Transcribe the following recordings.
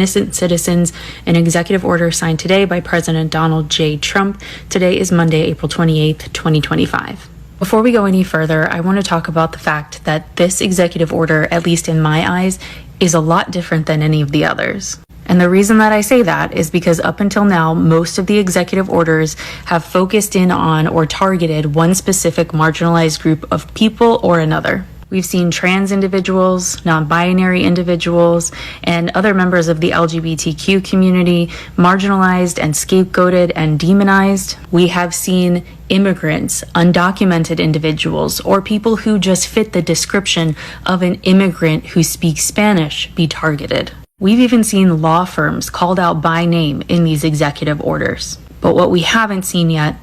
Innocent citizens, an executive order signed today by President Donald J. Trump. Today is Monday, April 28th, 2025. Before we go any further, I want to talk about the fact that this executive order, at least in my eyes, is a lot different than any of the others. And the reason that I say that is because up until now, most of the executive orders have focused in on or targeted one specific marginalized group of people or another. We've seen trans individuals, non-binary individuals, and other members of the LGBTQ community marginalized and scapegoated and demonized. We have seen immigrants, undocumented individuals, or people who just fit the description of an immigrant who speaks Spanish be targeted. We've even seen law firms called out by name in these executive orders. But what we haven't seen yet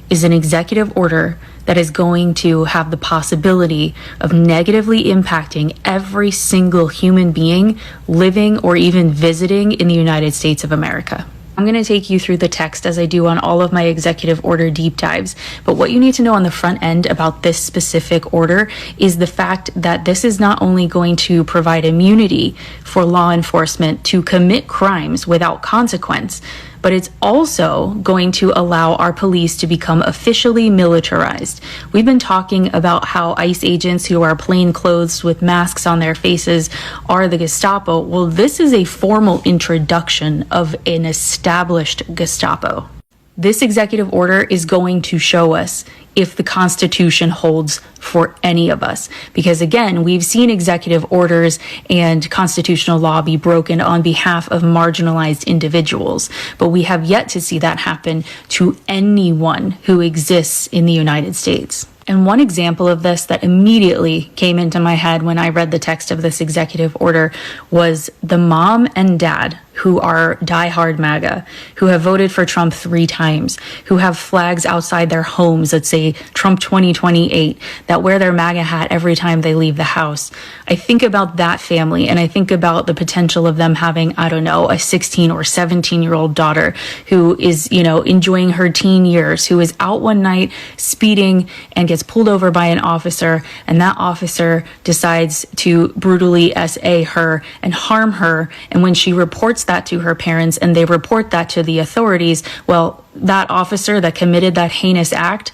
is an executive order that is going to have the possibility of negatively impacting every single human being living or even visiting in the United States of America. I'm going to take you through the text as I do on all of my executive order deep dives, but what you need to know on the front end about this specific order is the fact that this is not only going to provide immunity for law enforcement to commit crimes without consequence, but it's also going to allow our police to become officially militarized. We've been talking about how ICE agents who are plain clothes with masks on their faces are the Gestapo. Well, this is a formal introduction of an established Gestapo. This executive order is going to show us if the Constitution holds for any of us. Because again, we've seen executive orders and constitutional law be broken on behalf of marginalized individuals, but we have yet to see that happen to anyone who exists in the United States. And one example of this that immediately came into my head when I read the text of this executive order was the mom and dad who are diehard MAGA, who have voted for Trump 3 times, who have flags outside their homes that say Trump 2028, that wear their MAGA hat every time they leave the house. I think about that family and I think about the potential of them having, I don't know, a 16 or 17-year-old daughter who is, enjoying her teen years, who is out one night speeding and gets pulled over by an officer, and that officer decides to brutally SA her and harm her. And when she reports that to her parents and they report that to the authorities, well, that officer that committed that heinous act,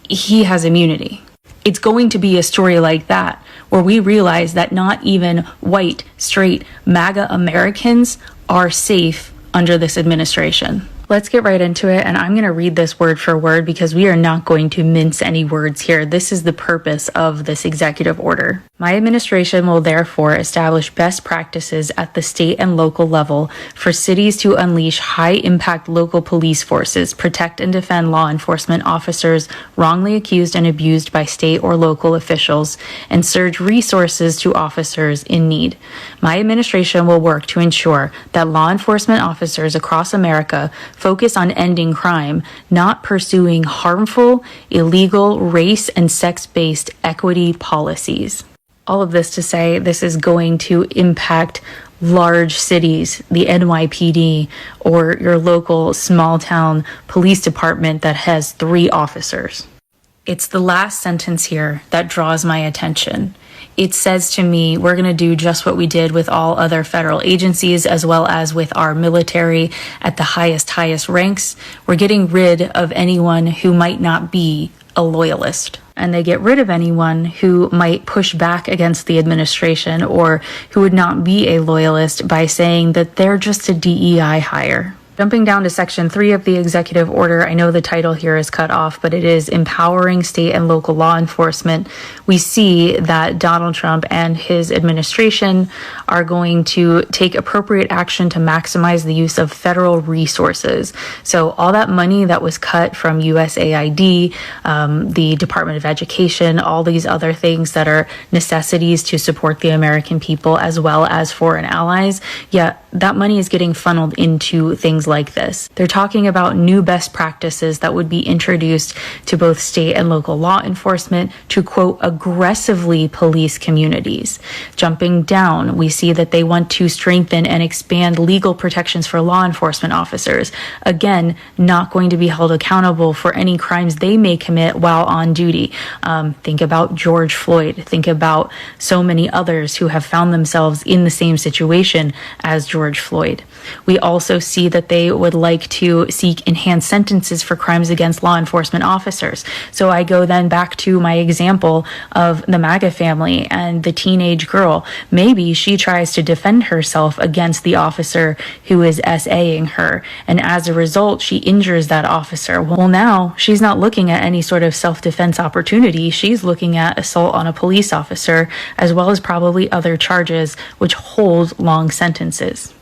he has immunity. It's going to be a story like that where we realize that not even white, straight, MAGA Americans are safe under this administration. Let's get right into it, and I'm going to read this word for word because we are not going to mince any words here. This is the purpose of this executive order. My administration will therefore establish best practices at the state and local level for cities to unleash high-impact local police forces, protect and defend law enforcement officers wrongly accused and abused by state or local officials, and surge resources to officers in need. My administration will work to ensure that law enforcement officers across America focus on ending crime, not pursuing harmful, illegal, race and sex-based equity policies. All of this to say, this is going to impact large cities, the NYPD, or your local small town police department that has 3 officers. It's the last sentence here that draws my attention. It says to me, we're going to do just what we did with all other federal agencies, as well as with our military at the highest ranks. We're getting rid of anyone who might not be a loyalist. And they get rid of anyone who might push back against the administration or who would not be a loyalist by saying that they're just a DEI hire. Jumping down to Section 3 of the executive order, I know the title here is cut off, but it is empowering state and local law enforcement. We see that Donald Trump and his administration are going to take appropriate action to maximize the use of federal resources. So all that money that was cut from USAID, the Department of Education, all these other things that are necessities to support the American people as well as foreign allies, that money is getting funneled into things like this. They're talking about new best practices that would be introduced to both state and local law enforcement to, quote, aggressively police communities. Jumping down, we see that they want to strengthen and expand legal protections for law enforcement officers. Again, not going to be held accountable for any crimes they may commit while on duty. Think about George Floyd. Think about so many others who have found themselves in the same situation as George George Floyd. We also see that they would like to seek enhanced sentences for crimes against law enforcement officers. So I go then back to my example of the MAGA family and the teenage girl. Maybe she tries to defend herself against the officer who is SAing her, and as a result, she injures that officer. Well, now she's not looking at any sort of self-defense opportunity. She's looking at assault on a police officer, as well as probably other charges which hold long sentences.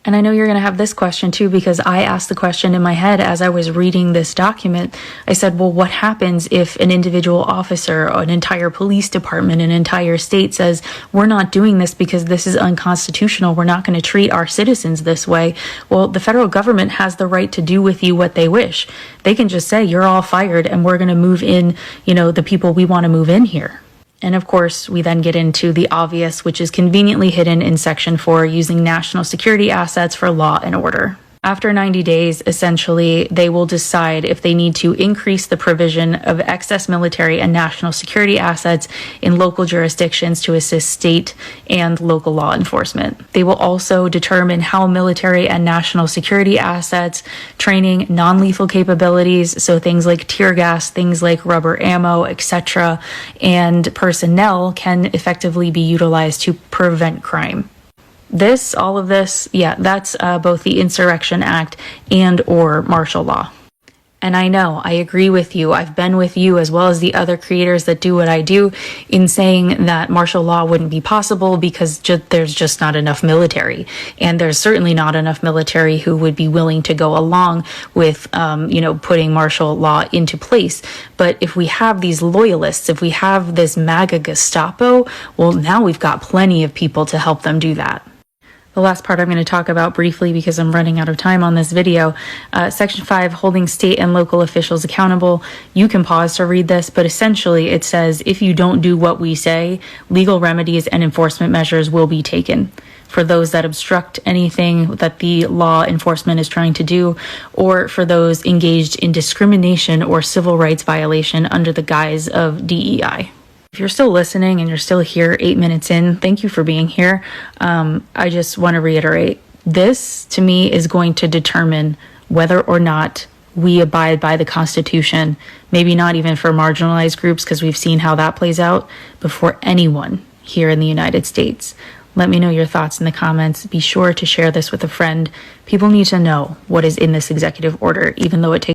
And I know you're going to have this question too, because I asked the question in my head as I was reading this document. I said, well, what happens if an individual officer or an entire police department, an entire state says, we're not doing this because this is unconstitutional. We're not going to treat our citizens this way. Well, the federal government has the right to do with you what they wish. They can just say, you're all fired and we're going to move in, the people we want to move in here. And of course, we then get into the obvious, which is conveniently hidden in Section 4, using national security assets for law and order. After 90 days, essentially, they will decide if they need to increase the provision of excess military and national security assets in local jurisdictions to assist state and local law enforcement. They will also determine how military and national security assets, training, non-lethal capabilities, so things like tear gas, things like rubber ammo, etc., and personnel can effectively be utilized to prevent crime. All of this, that's both the Insurrection Act and or martial law. And I know, I agree with you. I've been with you as well as the other creators that do what I do in saying that martial law wouldn't be possible because there's just not enough military. And there's certainly not enough military who would be willing to go along with, putting martial law into place. But if we have these loyalists, if we have this MAGA Gestapo, well, now we've got plenty of people to help them do that. The last part I'm going to talk about briefly because I'm running out of time on this video. Section 5, holding state and local officials accountable. You can pause to read this, but essentially it says if you don't do what we say, legal remedies and enforcement measures will be taken for those that obstruct anything that the law enforcement is trying to do, or for those engaged in discrimination or civil rights violation under the guise of DEI. If you're still listening and you're still here 8 minutes in, thank you for being here. I just want to reiterate, this to me is going to determine whether or not we abide by the Constitution, maybe not even for marginalized groups because we've seen how that plays out, but for anyone here in the United States. Let me know your thoughts in the comments. Be sure to share this with a friend. People need to know what is in this executive order, even though it takes